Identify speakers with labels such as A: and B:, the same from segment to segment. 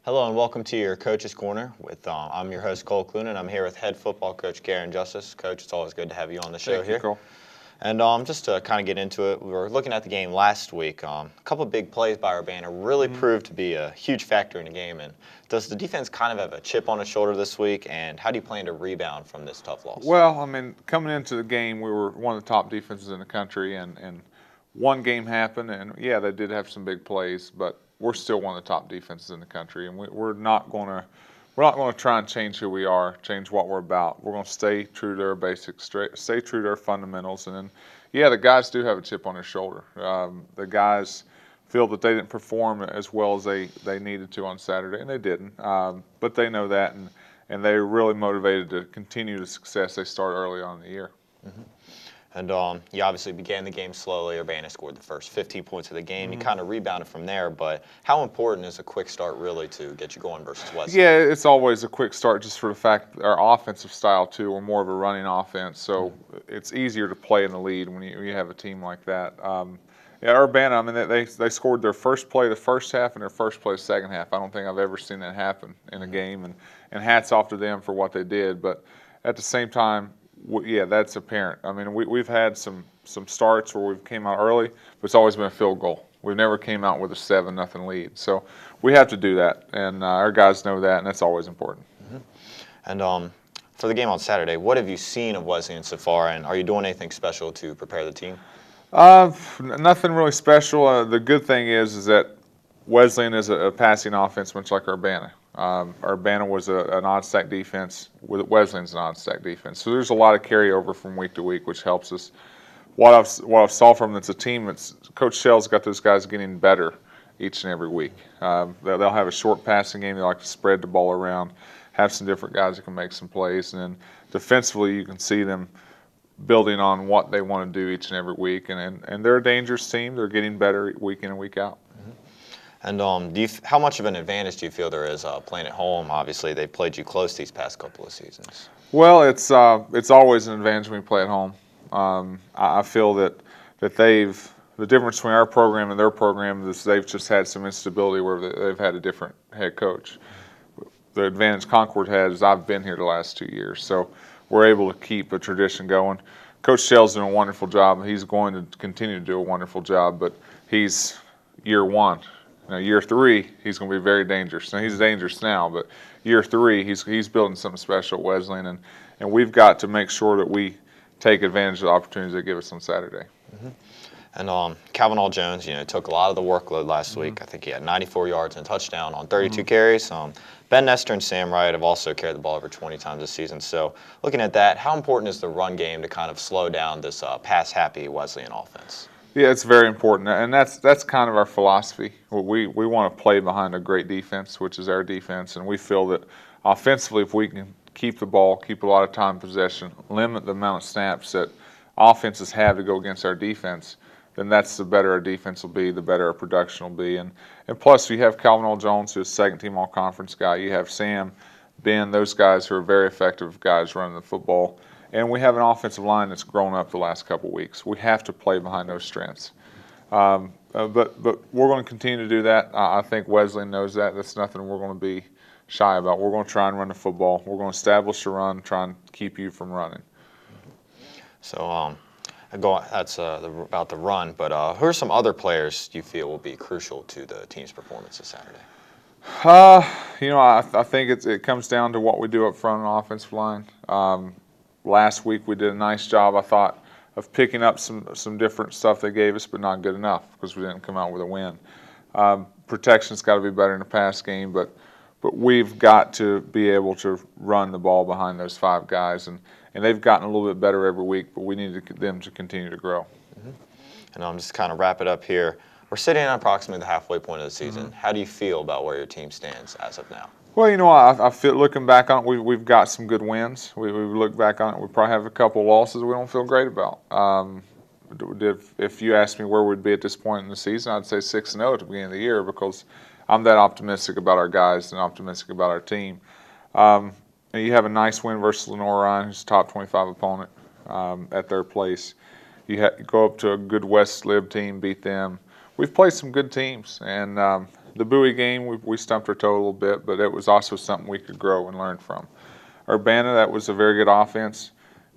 A: Hello and welcome to your Coach's Corner. I'm your host Cole Cloonan. I'm here with head football coach Garin Justice. Coach, it's always good to have you on the show
B: Thank you,
A: here.
B: Cole.
A: And just to kind of get into it, we were looking at the game last week. A couple of big plays by Urbana really proved to be a huge factor in the game. And does the defense kind of have a chip on its shoulder this week? And how do you plan to rebound from this tough loss?
B: Well, I mean, coming into the game, we were one of the top defenses in the country, and one game happened, and yeah, they did have some big plays, but we're still one of the top defenses in the country, and we're not going to try and change who we are, change what we're about. We're going to stay true to our basics, stay true to our fundamentals, and then yeah, the guys do have a chip on their shoulder. The guys feel that they didn't perform as well as they needed to on Saturday, and they didn't. But they know that, and they're really motivated to continue the success they started early on in the year.
A: Mm-hmm. And you obviously began the game slowly. Urbana scored the first 15 points of the game. You kind of rebounded from there, but how important is a quick start really to get you going versus Wesleyan?
B: Yeah, it's always a quick start just for the fact that our offensive style, too, we're more of a running offense, so it's easier to play in the lead when you have a team like that. Yeah, Urbana, I mean, they scored their first play the first half and their first play the second half. I don't think I've ever seen that happen in a game, and hats off to them for what they did. But at the same time, yeah, that's apparent. I mean, we've had some starts where we've came out early, but it's always been a field goal. We've never came out with a 7-0 lead. So we have to do that, and our guys know that, and that's always important.
A: Mm-hmm. And for the game on Saturday, what have you seen of Wesleyan so far, and are you doing anything special to prepare the team?
B: Nothing really special. The good thing is that Wesleyan is a passing offense, much like Urbana. Urbana was an odd stack defense. Wesleyan's an odd stack defense. So there's a lot of carryover from week to week, which helps us. What I've saw from them, it's a team. Coach Shell's got those guys getting better each and every week. They'll have a short passing game. They like to spread the ball around, have some different guys that can make some plays, and then defensively you can see them building on what they want to do each and every week. And they're a dangerous team. They're getting better week in and week out.
A: And how much of an advantage do you feel there is playing at home? Obviously, they've played you close these past couple of seasons.
B: Well, it's always an advantage when we play at home. I feel that the difference between our program and their program is they've just had some instability where they've had a different head coach. The advantage Concord has is I've been here the last 2 years, so we're able to keep a tradition going. Coach Shell's doing a wonderful job. He's going to continue to do a wonderful job, but he's year one. Now, year three, he's going to be very dangerous. Now, he's dangerous now, but year three, he's building something special at Wesleyan, and we've got to make sure that we take advantage of the opportunities they give us on Saturday.
A: Mm-hmm. And Calvin Jones, took a lot of the workload last week. I think he had 94 yards and a touchdown on 32 carries. Ben Nestor and Sam Wright have also carried the ball over 20 times this season. So looking at that, how important is the run game to kind of slow down this pass-happy Wesleyan offense?
B: Yeah, it's very important, and that's kind of our philosophy. We want to play behind a great defense, which is our defense, and we feel that offensively, if we can keep the ball, keep a lot of time possession, limit the amount of snaps that offenses have to go against our defense, then that's the better our defense will be, the better our production will be. And plus, you have Calvin Jones, who's a second-team all-conference guy. You have Sam, Ben, those guys who are very effective guys running the football. And we have an offensive line that's grown up the last couple of weeks. We have to play behind those strengths. But we're going to continue to do that. I think Wesleyan knows that. That's nothing we're going to be shy about. We're going to try and run the football. We're going to establish the run, try and keep you from running.
A: So that's about the run. But who are some other players you feel will be crucial to the team's performance this Saturday?
B: I think it comes down to what we do up front on the offensive line. Last week we did a nice job, I thought, of picking up some different stuff they gave us, but not good enough because we didn't come out with a win. Protection's got to be better in the pass game, but we've got to be able to run the ball behind those five guys, and they've gotten a little bit better every week, but we need them to continue to grow.
A: Mm-hmm. And I'm just kind of wrap it up here. We're sitting at approximately the halfway point of the season. How do you feel about where your team stands as of now?
B: Well, I feel looking back on it, we've got some good wins. We look back on it, we probably have a couple of losses we don't feel great about. If you asked me where we'd be at this point in the season, I'd say 6-0 at the beginning of the year because I'm that optimistic about our guys and optimistic about our team. And you have a nice win versus Lenore Ryan, who's a top 25 opponent at their place. You go up to a good West Lib team, beat them. We've played some good teams, and The Bowie game, we stumped our toe a little bit, but it was also something we could grow and learn from. Urbana, that was a very good offense.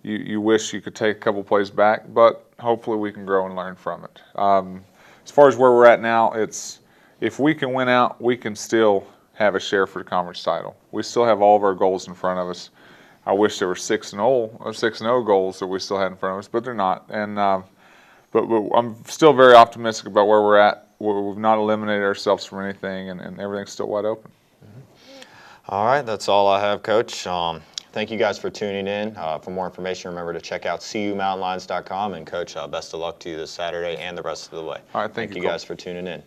B: You wish you could take a couple plays back, but hopefully we can grow and learn from it. As far as where we're at now, it's if we can win out, we can still have a share for the conference title. We still have all of our goals in front of us. I wish there were 6-0 or 6-0 goals that we still had in front of us, but they're not. And but I'm still very optimistic about where we're at. We've not eliminated ourselves from anything, and everything's still wide open.
A: All right, that's all I have, Coach. Thank you guys for tuning in. For more information, remember to check out cumountainlions.com. And Coach, best of luck to you this Saturday and the rest of the way.
B: All right, thank you,
A: you
B: Cole.
A: guys for tuning in.